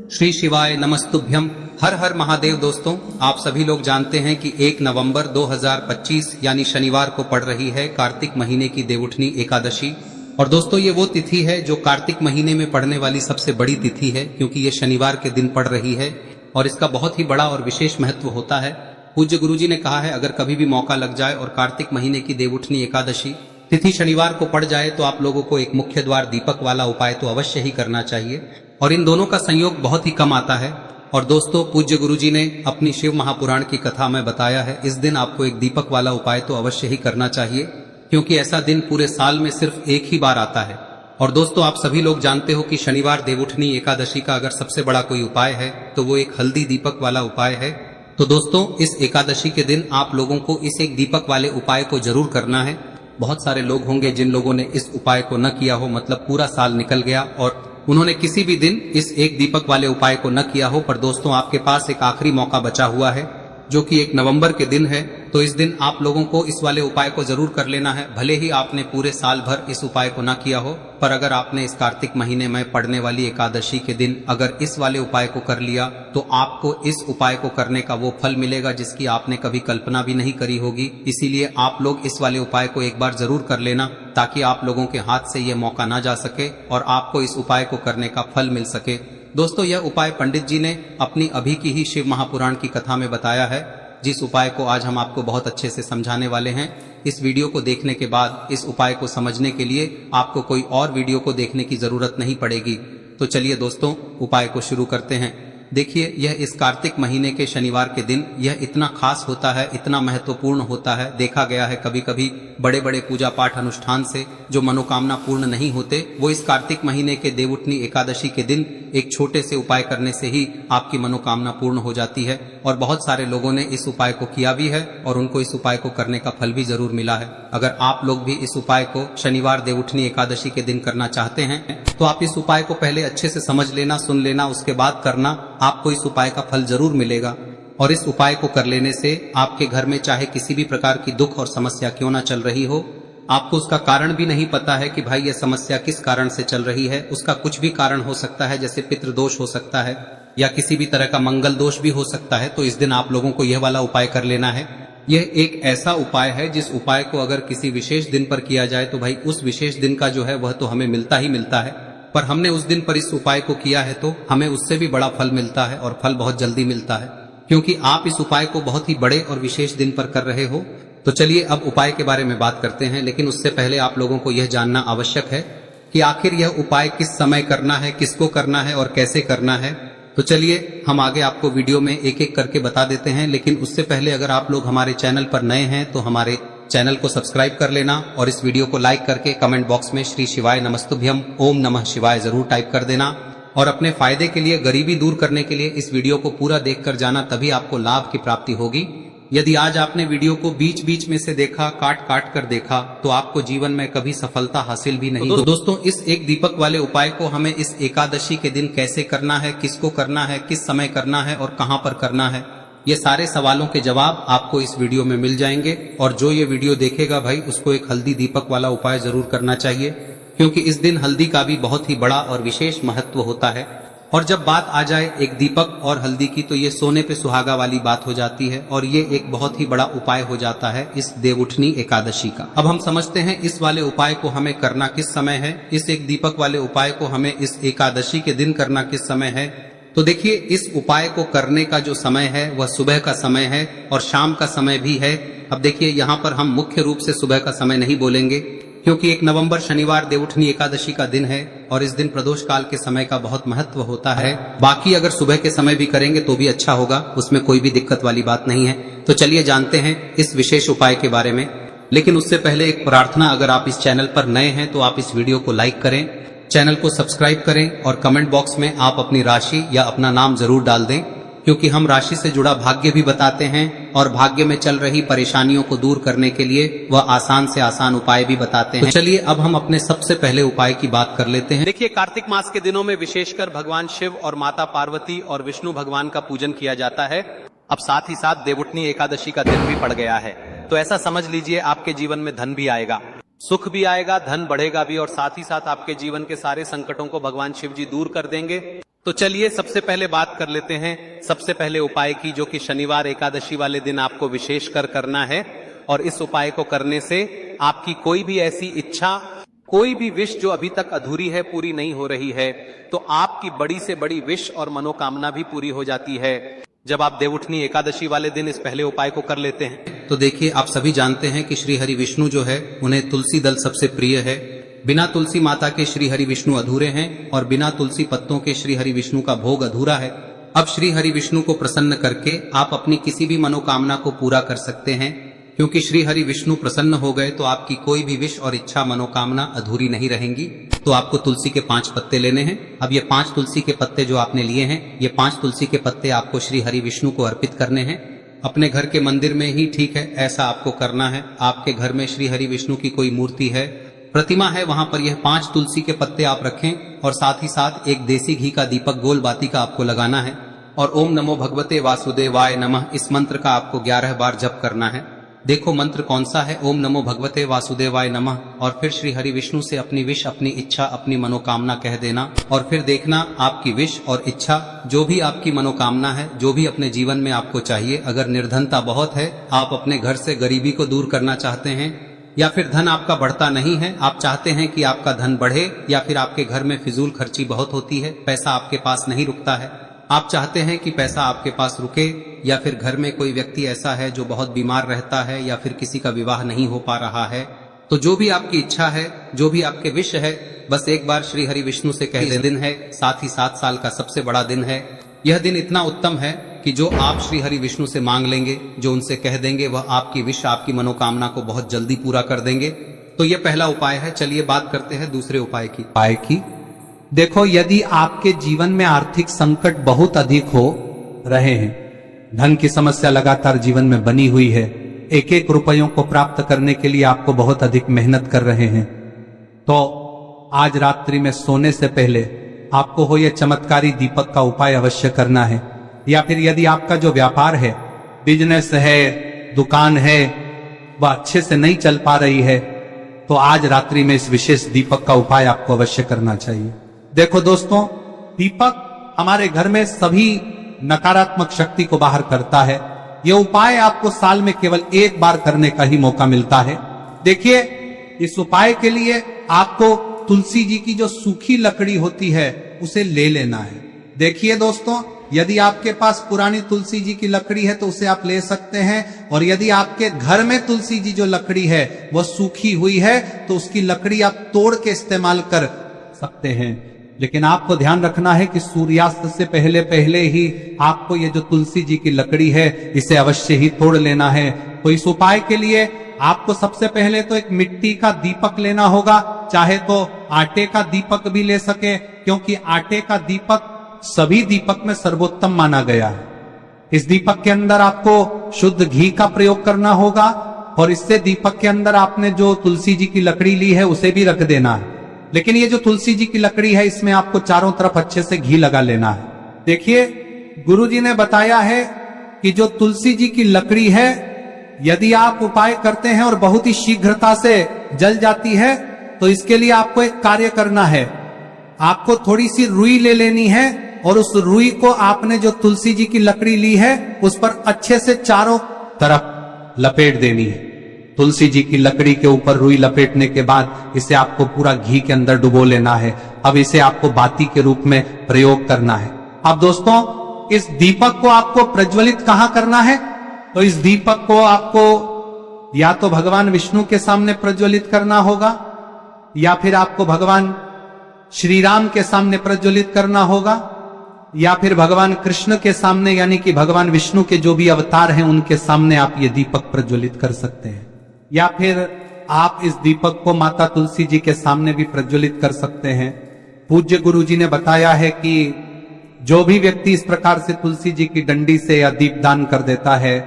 श्री शिवाय नमस्तुभ्यम। हर हर महादेव। दोस्तों, आप सभी लोग जानते हैं कि 1 नवंबर 2025 यानी शनिवार को पड़ रही है कार्तिक महीने की देवउठनी एकादशी। और दोस्तों, ये वो तिथि है जो कार्तिक महीने में पड़ने वाली सबसे बड़ी तिथि है, क्योंकि ये शनिवार के दिन पड़ रही है और इसका बहुत ही बड़ा और विशेष महत्व होता है। पूज्य गुरुजी ने कहा है, अगर कभी भी मौका लग जाए और कार्तिक महीने की देवउठनी एकादशी तिथि शनिवार को पड़ जाए तो आप लोगों को एक मुख्य द्वार दीपक वाला उपाय तो अवश्य ही करना चाहिए। और इन दोनों का संयोग बहुत ही कम आता है। और दोस्तों, पूज्य गुरुजी ने अपनी शिव महापुराण की कथा में बताया है, इस दिन आपको एक दीपक वाला उपाय तो अवश्य ही करना चाहिए, क्योंकि ऐसा दिन पूरे साल में सिर्फ एक ही बार आता है। और दोस्तों, आप सभी लोग जानते हो कि शनिवार देवउठनी एकादशी का अगर सबसे बड़ा कोई उपाय है तो वो एक हल्दी दीपक वाला उपाय है। तो दोस्तों, इस एकादशी के दिन आप लोगों को इस एक दीपक वाले उपाय को जरूर करना है। बहुत सारे लोग होंगे जिन लोगों ने इस उपाय को न किया हो, मतलब पूरा साल निकल गया और उन्होंने किसी भी दिन इस एक दीपक वाले उपाय को न किया हो। पर दोस्तों, आपके पास एक आखिरी मौका बचा हुआ है, जो कि 1 नवंबर के दिन है। तो इस दिन आप लोगों को इस वाले उपाय को जरूर कर लेना है। भले ही आपने पूरे साल भर इस उपाय को ना किया हो, पर अगर आपने इस कार्तिक महीने में पड़ने वाली एकादशी के दिन अगर इस वाले उपाय को कर लिया तो आपको इस उपाय को करने का वो फल मिलेगा जिसकी आपने कभी कल्पना भी नहीं करी होगी। इसीलिए आप लोग इस वाले उपाय को एक बार जरूर कर लेना, ताकि आप लोगों के हाथ से ये मौका ना जा सके और आपको इस उपाय को करने का फल मिल सके। दोस्तों, यह उपाय पंडित जी ने अपनी अभी की ही शिव महापुराण की कथा में बताया है, जिस उपाय को आज हम आपको बहुत अच्छे से समझाने वाले हैं। इस वीडियो को देखने के बाद इस उपाय को समझने के लिए आपको कोई और वीडियो को देखने की जरूरत नहीं पड़ेगी। तो चलिए दोस्तों, उपाय को शुरू करते हैं। देखिए, यह इस कार्तिक महीने के शनिवार के दिन यह इतना खास होता है, इतना महत्वपूर्ण होता है। देखा गया है कभी कभी बड़े बड़े पूजा पाठ अनुष्ठान से जो मनोकामना पूर्ण नहीं होते, वो इस कार्तिक महीने के देवउठनी एकादशी के दिन एक छोटे से उपाय करने से ही आपकी मनोकामना पूर्ण हो जाती है। और बहुत सारे लोगों ने इस उपाय को किया भी है और उनको इस उपाय को करने का फल भी जरूर मिला है। अगर आप लोग भी इस उपाय को शनिवार देवउठनी एकादशी के दिन करना चाहते हैं तो आप इस उपाय को पहले अच्छे से समझ लेना, सुन लेना, उसके बाद करना। आपको इस उपाय का फल जरूर मिलेगा। और इस उपाय को कर लेने से आपके घर में चाहे किसी भी प्रकार की दुख और समस्या क्यों ना चल रही हो, आपको उसका कारण भी नहीं पता है कि भाई यह समस्या किस कारण से चल रही है, उसका कुछ भी कारण हो सकता है, जैसे पितृदोष हो सकता है या किसी भी तरह का मंगल दोष भी हो सकता है। तो इस दिन आप लोगों को यह वाला उपाय कर लेना है। यह एक ऐसा उपाय है जिस उपाय को अगर किसी विशेष दिन पर किया जाए तो भाई उस विशेष दिन का जो है वह तो हमें मिलता ही मिलता है, पर हमने उस दिन पर इस उपाय को किया है तो हमें उससे भी बड़ा फल मिलता है और फल बहुत जल्दी मिलता है, क्योंकि आप इस उपाय को बहुत ही बड़े और विशेष दिन पर कर रहे हो। तो चलिए अब उपाय के बारे में बात करते हैं, लेकिन उससे पहले आप लोगों को यह जानना आवश्यक है कि आखिर यह उपाय किस समय करना है, किसको करना है और कैसे करना है। तो चलिए हम आगे आपको वीडियो में एक एक करके बता देते हैं, लेकिन उससे पहले अगर आप लोग हमारे चैनल पर नए हैं तो हमारे चैनल को सब्सक्राइब कर लेना और इस वीडियो को लाइक करके कमेंट बॉक्स में श्री शिवाय नमस्तुभ्यम ओम नमः शिवाय जरूर टाइप कर देना। और अपने फायदे के लिए, गरीबी दूर करने के लिए इस वीडियो को पूरा देखकर जाना, तभी आपको लाभ की प्राप्ति होगी। यदि आज आपने वीडियो को बीच बीच में से देखा, काट काट कर देखा, तो आपको जीवन में कभी सफलता हासिल भी नहीं। तो दोस्तों, इस एक दीपक वाले उपाय को हमें इस एकादशी के दिन कैसे करना है, किसको करना है, किस समय करना है और कहां पर करना है, ये सारे सवालों के जवाब आपको इस वीडियो में मिल जाएंगे। और जो ये वीडियो देखेगा भाई, उसको एक हल्दी दीपक वाला उपाय जरूर करना चाहिए, क्योंकि इस दिन हल्दी का भी बहुत ही बड़ा और विशेष महत्व होता है। और जब बात आ जाए एक दीपक और हल्दी की, तो ये सोने पे सुहागा वाली बात हो जाती है और ये एक बहुत ही बड़ा उपाय हो जाता है इस देवउठनी एकादशी का। अब हम समझते हैं इस वाले उपाय को हमें करना किस समय है। इस एक दीपक वाले उपाय को हमें इस एकादशी के दिन करना किस समय है। तो देखिए, इस उपाय को करने का जो समय है वह सुबह का समय है और शाम का समय भी है। अब देखिए, यहाँ पर हम मुख्य रूप से सुबह का समय नहीं बोलेंगे, क्योंकि 1 नवंबर शनिवार देवउठनी एकादशी का दिन है और इस दिन प्रदोष काल के समय का बहुत महत्व होता है। बाकी अगर सुबह के समय भी करेंगे तो भी अच्छा होगा, उसमें कोई भी दिक्कत वाली बात नहीं है। तो चलिए जानते हैं इस विशेष उपाय के बारे में। लेकिन उससे पहले एक प्रार्थना, अगर आप इस चैनल पर नए हैं तो आप इस वीडियो को लाइक करें, चैनल को सब्सक्राइब करें और कमेंट बॉक्स में आप अपनी राशि या अपना नाम जरूर डाल दें, क्योंकि हम राशि से जुड़ा भाग्य भी बताते हैं और भाग्य में चल रही परेशानियों को दूर करने के लिए वह आसान से आसान उपाय भी बताते हैं। तो चलिए अब हम अपने सबसे पहले उपाय की बात कर लेते हैं। देखिए, कार्तिक मास के दिनों में विशेषकर भगवान शिव और माता पार्वती और विष्णु भगवान का पूजन किया जाता है। अब साथ ही साथ देवउठनी एकादशी का दिन भी पड़ गया है, तो ऐसा समझ लीजिए आपके जीवन में धन भी आएगा, सुख भी आएगा, धन बढ़ेगा भी और साथ ही साथ आपके जीवन के सारे संकटों को भगवान शिव जी दूर कर देंगे। तो चलिए सबसे पहले बात कर लेते हैं सबसे पहले उपाय की, जो कि शनिवार एकादशी वाले दिन आपको विशेष कर करना है। और इस उपाय को करने से आपकी कोई भी ऐसी इच्छा, कोई भी विश जो अभी तक अधूरी है, पूरी नहीं हो रही है, तो आपकी बड़ी से बड़ी विश और मनोकामना भी पूरी हो जाती है जब आप देवउठनी एकादशी वाले दिन इस पहले उपाय को कर लेते हैं। तो देखिए, आप सभी जानते हैं कि श्री हरि विष्णु जो है उन्हें तुलसी दल सबसे प्रिय है। बिना तुलसी माता के श्री हरि विष्णु अधूरे हैं और बिना तुलसी पत्तों के श्री हरि विष्णु का भोग अधूरा है। अब श्री हरि विष्णु को प्रसन्न करके आप अपनी किसी भी मनोकामना को पूरा कर सकते हैं, क्योंकि श्री हरि विष्णु प्रसन्न हो गए तो आपकी कोई भी विश और इच्छा मनोकामना अधूरी नहीं रहेंगी। तो आपको तुलसी के 5 पत्ते लेने हैं। अब ये 5 तुलसी के पत्ते जो आपने लिए हैं, ये 5 तुलसी के पत्ते आपको श्री हरि विष्णु को अर्पित करने हैं। अपने घर के मंदिर में ही ठीक है, ऐसा आपको करना है। आपके घर में श्री हरि विष्णु की कोई मूर्ति है, प्रतिमा है, वहां पर यह 5 तुलसी के पत्ते आप रखें और साथ ही साथ एक देसी घी का दीपक गोल बाती का आपको लगाना है। और ओम नमो भगवते वासुदेवाय नमः, इस मंत्र का आपको 11 बार जप करना है। देखो मंत्र कौन सा है, ओम नमो भगवते वासुदेवाय नमः। और फिर श्री हरि विष्णु से अपनी विश, अपनी इच्छा, अपनी मनोकामना कह देना। और फिर देखना आपकी विश और इच्छा, जो भी आपकी मनोकामना है, जो भी अपने जीवन में आपको चाहिए। अगर निर्धनता बहुत है, आप अपने घर से गरीबी को दूर करना चाहते हैं, या फिर धन आपका बढ़ता नहीं है, आप चाहते हैं कि आपका धन बढ़े, या फिर आपके घर में फिजूल खर्ची बहुत होती है, पैसा आपके पास नहीं रुकता है, आप चाहते हैं कि पैसा आपके पास रुके, या फिर घर में कोई व्यक्ति ऐसा है जो बहुत बीमार रहता है, या फिर किसी का विवाह नहीं हो पा रहा है, तो जो भी आपकी इच्छा है, जो भी आपके विश है, बस एक बार श्री हरि विष्णु से कह दे। दिन है, साथ ही 7 साल का सबसे बड़ा दिन है। यह दिन इतना उत्तम है कि जो आप श्री हरि विष्णु से मांग लेंगे, जो उनसे कह देंगे, वह आपकी विश, आपकी मनोकामना को बहुत जल्दी पूरा कर देंगे। तो यह पहला उपाय है। चलिए बात करते हैं दूसरे उपाय की। देखो, यदि आपके जीवन में आर्थिक संकट बहुत अधिक हो रहे हैं, धन की समस्या लगातार जीवन में बनी हुई है, एक एक रुपयों को प्राप्त करने के लिए आपको बहुत अधिक मेहनत कर रहे हैं, तो आज रात्रि में सोने से पहले आपको हो यह चमत्कारी दीपक का उपाय अवश्य करना है। या फिर यदि आपका जो व्यापार है, बिजनेस है, दुकान है, वह अच्छे से नहीं चल पा रही है, तो आज रात्रि में इस विशेष दीपक का उपाय आपको अवश्य करना चाहिए। देखो दोस्तों, दीपक हमारे घर में सभी नकारात्मक शक्ति को बाहर करता है। यह उपाय आपको साल में केवल 1 बार करने का ही मौका मिलता है। देखिए, इस उपाय के लिए आपको तुलसी जी की जो सूखी लकड़ी होती है उसे ले लेना है। देखिए दोस्तों, यदि आपके पास पुरानी तुलसी जी की लकड़ी है तो उसे आप ले सकते हैं, और यदि आपके घर में तुलसी जी जो लकड़ी है वह सूखी हुई है तो उसकी लकड़ी आप तोड़ के इस्तेमाल कर सकते हैं। लेकिन आपको ध्यान रखना है कि सूर्यास्त से पहले पहले ही आपको ये जो तुलसी जी की लकड़ी है इसे अवश्य ही तोड़ लेना है। तो इस उपाय के लिए आपको सबसे पहले तो एक मिट्टी का दीपक लेना होगा, चाहे तो आटे का दीपक भी ले सके, क्योंकि आटे का दीपक सभी दीपक में सर्वोत्तम माना गया है। इस दीपक के अंदर आपको शुद्ध घी का प्रयोग करना होगा, और इससे दीपक के अंदर आपने जो तुलसी जी की लकड़ी ली है उसे भी रख देना है। लेकिन ये जो तुलसी जी की लकड़ी है, इसमें आपको चारों तरफ अच्छे से घी लगा लेना है। देखिए, गुरु जी ने बताया है कि जो तुलसी जी की लकड़ी है, यदि आप उपाय करते हैं और बहुत ही शीघ्रता से जल जाती है, तो इसके लिए आपको एक कार्य करना है। आपको थोड़ी सी रुई ले लेनी है, और उस रुई को आपने जो तुलसी जी की लकड़ी ली है उस पर अच्छे से चारों तरफ लपेट देनी है। तुलसी जी की लकड़ी के ऊपर रुई लपेटने के बाद इसे आपको पूरा घी के अंदर डुबो लेना है। अब इसे आपको बाती के रूप में प्रयोग करना है। अब दोस्तों, इस दीपक को आपको प्रज्वलित कहां करना है? तो इस दीपक को आपको या तो भगवान विष्णु के सामने प्रज्वलित करना होगा, या फिर आपको भगवान श्री राम के सामने प्रज्वलित करना होगा, या फिर भगवान कृष्ण के सामने, यानी कि भगवान विष्णु के जो भी अवतार हैं उनके सामने आप ये दीपक प्रज्वलित कर सकते हैं। या फिर आप इस दीपक को माता तुलसी जी के सामने भी प्रज्वलित कर सकते हैं। पूज्य गुरु जी ने बताया है कि जो भी व्यक्ति इस प्रकार से तुलसी जी की डंडी से या दीपदान कर देता है,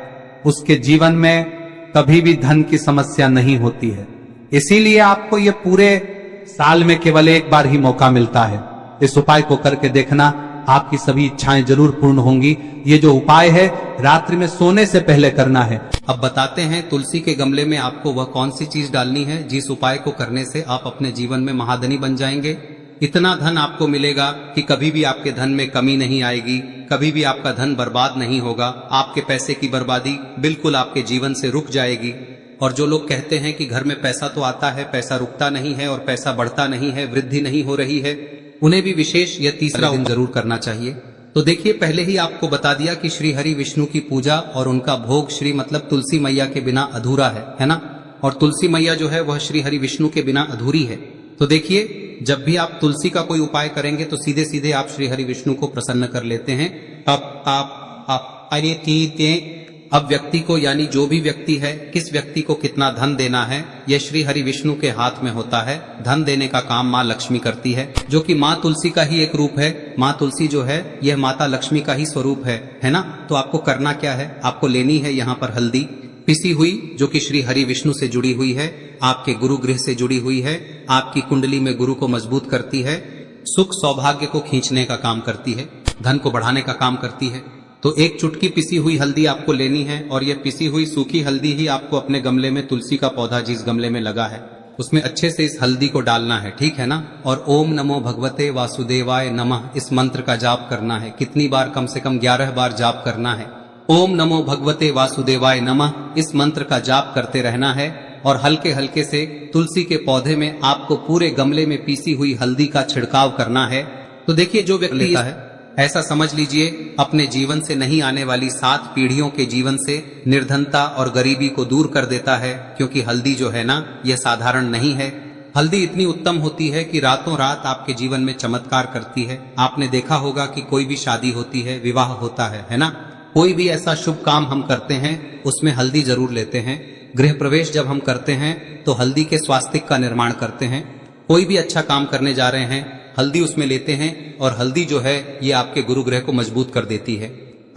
उसके जीवन में कभी भी धन की समस्या नहीं होती है। इसीलिए आपको ये पूरे साल में केवल 1 बार ही मौका मिलता है। इस उपाय को करके देखना, आपकी सभी इच्छाएं जरूर पूर्ण होंगी। ये जो उपाय है रात्रि में सोने से पहले करना है। अब बताते हैं तुलसी के गमले में आपको वह कौन सी चीज डालनी है जिस उपाय को करने से आप अपने जीवन में महाधनी बन जाएंगे। इतना धन आपको मिलेगा कि कभी भी आपके धन में कमी नहीं आएगी, कभी भी आपका धन बर्बाद नहीं होगा। आपके पैसे की बर्बादी बिल्कुल आपके जीवन से रुक जाएगी। और जो लोग कहते हैं कि घर में पैसा तो आता है, पैसा रुकता नहीं है और पैसा बढ़ता नहीं है, वृद्धि नहीं हो रही है, उन्हें भी विशेष यह तीसरा दिन जरूर करना चाहिए। तो देखिए, पहले ही आपको बता दिया कि श्री हरि विष्णु की पूजा और उनका भोग श्री मतलब तुलसी मैया के बिना अधूरा है ना। और तुलसी मैया जो है वह श्री हरि विष्णु के बिना अधूरी है। तो देखिए, जब भी आप तुलसी का कोई उपाय करेंगे तो सीधे सीधे आप श्री हरि विष्णु को प्रसन्न कर लेते हैं। अब व्यक्ति को, यानी जो भी व्यक्ति है, किस व्यक्ति को कितना धन देना है, यह श्री हरि विष्णु के हाथ में होता है। धन देने का काम माँ लक्ष्मी करती है, जो कि माँ तुलसी का ही एक रूप है। माँ तुलसी जो है यह माता लक्ष्मी का ही स्वरूप है ना। तो आपको करना क्या है, आपको लेनी है यहाँ पर हल्दी पिसी हुई, जो कि श्री हरि विष्णु से जुड़ी हुई है, आपके गुरु गृह से जुड़ी हुई है, आपकी कुंडली में गुरु को मजबूत करती है, सुख सौभाग्य को खींचने का काम करती है, धन को बढ़ाने का काम करती है। तो एक चुटकी पिसी हुई हल्दी आपको लेनी है और यह पिसी हुई सूखी हल्दी ही आपको अपने गमले में, तुलसी का पौधा जिस गमले में लगा है उसमें अच्छे से इस हल्दी को डालना है, ठीक है ना। और ओम नमो भगवते वासुदेवाय नमः इस मंत्र का जाप करना है। कितनी बार? कम से कम 11 बार जाप करना है। ओम नमो भगवते वासुदेवाय नमः इस मंत्र का जाप करते रहना है और हल्के हल्के से तुलसी के पौधे में आपको पूरे गमले में पीसी हुई हल्दी का छिड़काव करना है। तो देखिए, जो व्यक्ति लेता है, ऐसा समझ लीजिए अपने जीवन से नहीं आने वाली 7 पीढ़ियों के जीवन से निर्धनता और गरीबी को दूर कर देता है। क्योंकि हल्दी जो है ना, यह साधारण नहीं है। हल्दी इतनी उत्तम होती है कि रातों रात आपके जीवन में चमत्कार करती है। आपने देखा होगा कि कोई भी शादी होती है, विवाह होता है ना, कोई भी ऐसा शुभ काम हम करते हैं उसमें हल्दी जरूर लेते हैं। गृह प्रवेश जब हम करते हैं तो हल्दी के स्वास्तिक का निर्माण करते हैं। कोई भी अच्छा काम करने जा रहे हैं, हल्दी उसमें लेते हैं और हल्दी जो है ये आपके गुरु ग्रह को मजबूत कर देती है।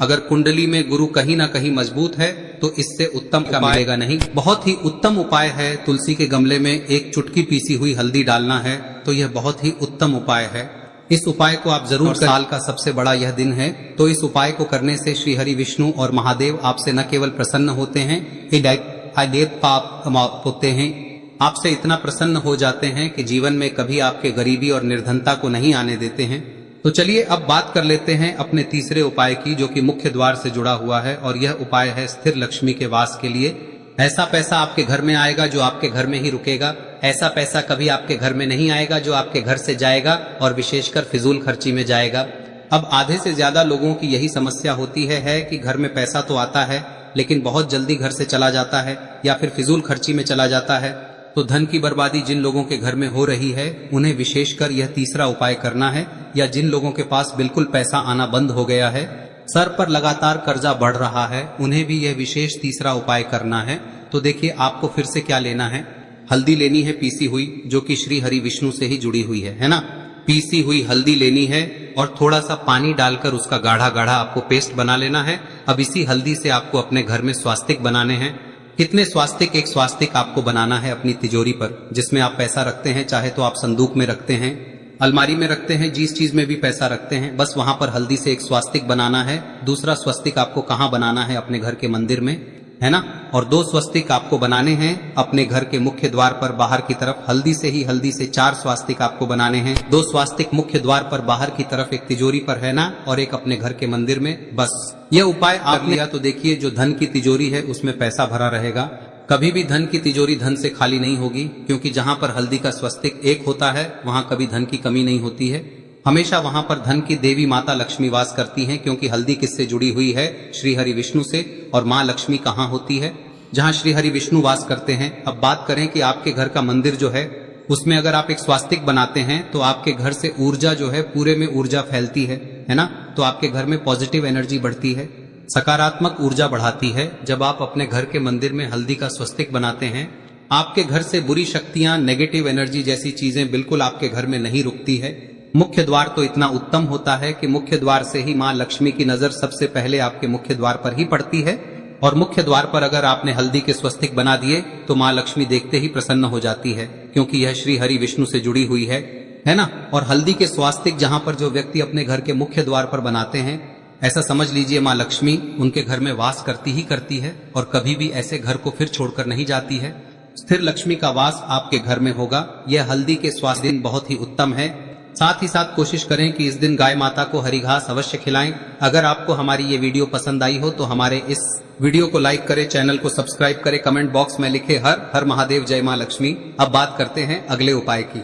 अगर कुंडली में गुरु कहीं ना कहीं मजबूत है तो इससे उत्तम का मिलेगा नहीं। बहुत ही उत्तम उपाय है तुलसी के गमले में एक चुटकी पीसी हुई हल्दी डालना है, तो यह बहुत ही उत्तम उपाय है। इस उपाय को आप जरूर, साल का सबसे बड़ा यह दिन है, तो इस उपाय को करने से श्री हरि विष्णु और महादेव आपसे न केवल प्रसन्न होते हैं, पाप होते हैं, आपसे इतना प्रसन्न हो जाते हैं कि जीवन में कभी आपके गरीबी और निर्धनता को नहीं आने देते हैं। तो चलिए अब बात कर लेते हैं अपने तीसरे उपाय की, जो कि मुख्य द्वार से जुड़ा हुआ है। और यह उपाय है स्थिर लक्ष्मी के वास के लिए। ऐसा पैसा आपके घर में आएगा जो आपके घर में ही रुकेगा। ऐसा पैसा कभी आपके घर में नहीं आएगा जो आपके घर से जाएगा और विशेषकर फिजूल खर्ची में जाएगा। अब आधे से ज्यादा लोगों की यही समस्या होती है कि घर में पैसा तो आता है लेकिन बहुत जल्दी घर से चला जाता है या फिर फिजूल खर्ची में चला जाता है। तो धन की बर्बादी जिन लोगों के घर में हो रही है उन्हें विशेषकर यह तीसरा उपाय करना है। या जिन लोगों के पास बिल्कुल पैसा आना बंद हो गया है, सर पर लगातार कर्जा बढ़ रहा है, उन्हें भी यह विशेष तीसरा उपाय करना है। तो देखिए, आपको फिर से क्या लेना है, हल्दी लेनी है पीसी हुई, जो कि श्री हरि विष्णु से ही जुड़ी हुई है ना। पीसी हुई हल्दी लेनी है और थोड़ा सा पानी डालकर उसका गाढ़ा गाढ़ा आपको पेस्ट बना लेना है। अब इसी हल्दी से आपको अपने घर में स्वास्तिक बनाने हैं। कितने स्वास्तिक? एक स्वास्तिक आपको बनाना है अपनी तिजोरी पर, जिसमें आप पैसा रखते हैं। चाहे तो आप संदूक में रखते हैं, अलमारी में रखते हैं, जिस चीज में भी पैसा रखते हैं, बस वहां पर हल्दी से एक स्वास्तिक बनाना है। दूसरा स्वस्तिक आपको कहाँ बनाना है? अपने घर के मंदिर में, है ना। और 2 स्वस्तिक आपको बनाने हैं अपने घर के मुख्य द्वार पर बाहर की तरफ। हल्दी से 4 स्वास्तिक आपको बनाने हैं। 2 स्वास्तिक मुख्य द्वार पर बाहर की तरफ, एक तिजोरी पर, है ना, और एक अपने घर के मंदिर में। बस यह उपाय आप लिया तो देखिए, जो धन की तिजोरी है उसमें पैसा भरा रहेगा। कभी भी धन की तिजोरी धन से खाली नहीं होगी, क्योंकि जहां पर हल्दी का स्वस्तिक एक होता है वहां कभी धन की कमी नहीं होती है। हमेशा वहां पर धन की देवी माता लक्ष्मी वास करती हैं, क्योंकि हल्दी किससे जुड़ी हुई है? श्री हरि विष्णु से। और माँ लक्ष्मी कहाँ होती है? जहाँ श्री हरि विष्णु वास करते हैं। अब बात करें कि आपके घर का मंदिर जो है उसमें अगर आप एक स्वास्तिक बनाते हैं तो आपके घर से ऊर्जा जो है, पूरे में ऊर्जा फैलती है ना। तो आपके घर में पॉजिटिव एनर्जी बढ़ती है, सकारात्मक ऊर्जा बढ़ाती है। जब आप अपने घर के मंदिर में हल्दी का स्वस्तिक बनाते हैं, आपके घर से बुरी शक्तियां, नेगेटिव एनर्जी जैसी चीजें बिल्कुल आपके घर में नहीं रुकती है। मुख्य द्वार तो इतना उत्तम होता है कि मुख्य द्वार से ही माँ लक्ष्मी की नजर सबसे पहले आपके मुख्य द्वार पर ही पड़ती है। और मुख्य द्वार पर अगर आपने हल्दी के स्वस्तिक बना दिए तो माँ लक्ष्मी देखते ही प्रसन्न हो जाती है, क्योंकि यह श्री हरि विष्णु से जुड़ी हुई है ना। और हल्दी के स्वास्तिक जहां पर जो व्यक्ति अपने घर के मुख्य द्वार पर बनाते हैं, ऐसा समझ लीजिए माँ लक्ष्मी उनके घर में वास करती ही करती है और कभी भी ऐसे घर को फिर छोड़कर नहीं जाती है। स्थिर लक्ष्मी का वास आपके घर में होगा। यह हल्दी के स्वास्तिक बहुत ही उत्तम है। साथ ही साथ कोशिश करें कि इस दिन गाय माता को हरी घास अवश्य खिलाएं। अगर आपको हमारी ये वीडियो पसंद आई हो तो हमारे इस वीडियो को लाइक करें, चैनल को सब्सक्राइब करें, कमेंट बॉक्स में लिखे हर हर महादेव, जय मां लक्ष्मी। अब बात करते हैं अगले उपाय की।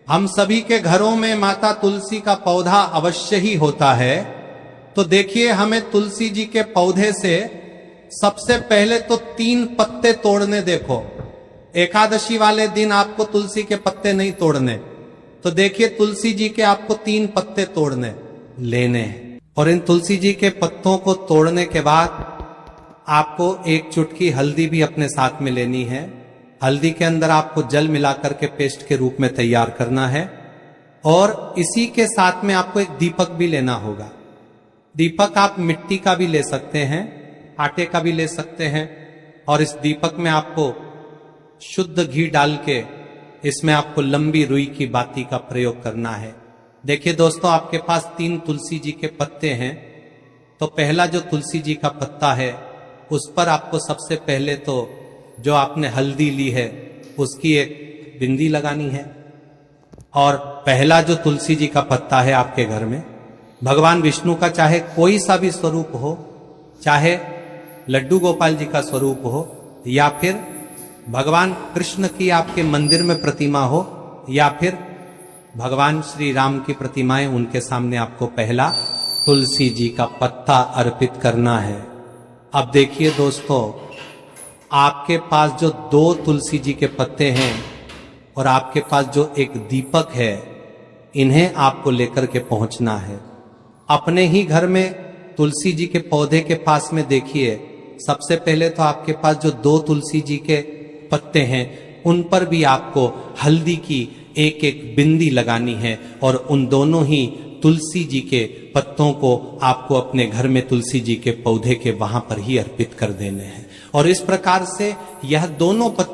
हम सभी के घरों में माता तुलसी का पौधा अवश्य ही होता है। तो देखिए, हमें तुलसी जी के पौधे से सबसे पहले तो 3 पत्ते तोड़ने। देखो, एकादशी वाले दिन आपको तुलसी के पत्ते नहीं तोड़ने। तो देखिए, तुलसी जी के आपको 3 पत्ते तोड़ने लेने हैं। और इन तुलसी जी के पत्तों को तोड़ने के बाद आपको 1 चुटकी हल्दी भी अपने साथ में लेनी है। हल्दी के अंदर आपको जल मिलाकर के पेस्ट के रूप में तैयार करना है। और इसी के साथ में आपको एक दीपक भी लेना होगा। दीपक आप मिट्टी का भी ले सकते हैं, आटे का भी ले सकते हैं। और इस दीपक में आपको शुद्ध घी डाल के इसमें आपको लंबी रुई की बाती का प्रयोग करना है। देखिए दोस्तों, आपके पास 3 तुलसी जी के पत्ते हैं। तो पहला जो तुलसी जी का पत्ता है उस पर आपको सबसे पहले तो जो आपने हल्दी ली है उसकी एक बिंदी लगानी है। और पहला जो तुलसी जी का पत्ता है आपके घर में, भगवान विष्णु का चाहे कोई सा भी स्वरूप हो, चाहे लड्डू गोपाल जी का स्वरूप हो, या फिर भगवान कृष्ण की आपके मंदिर में प्रतिमा हो, या फिर भगवान श्री राम की प्रतिमाएं, उनके सामने आपको पहला तुलसी जी का पत्ता अर्पित करना है। अब देखिए दोस्तों, आपके पास जो 2 तुलसी जी के पत्ते हैं और आपके पास जो एक दीपक है, इन्हें आपको लेकर के पहुंचना है। अपने ही घर में तुलसी जी के पौधे के पास में देखिए, सबसे पहले तो आपके पास जो 2 तुलसी जी के पत्ते हैं उन पर भी आपको हल्दी की एक बिंदी लगानी है। और उन दोनों ही तुलसी जी के पत्तों को आपको अपने घर में तुलसी जी के पौधे के वहां पर ही अर्पित कर देने हैं। और इस प्रकार से यह दोनों पत्ते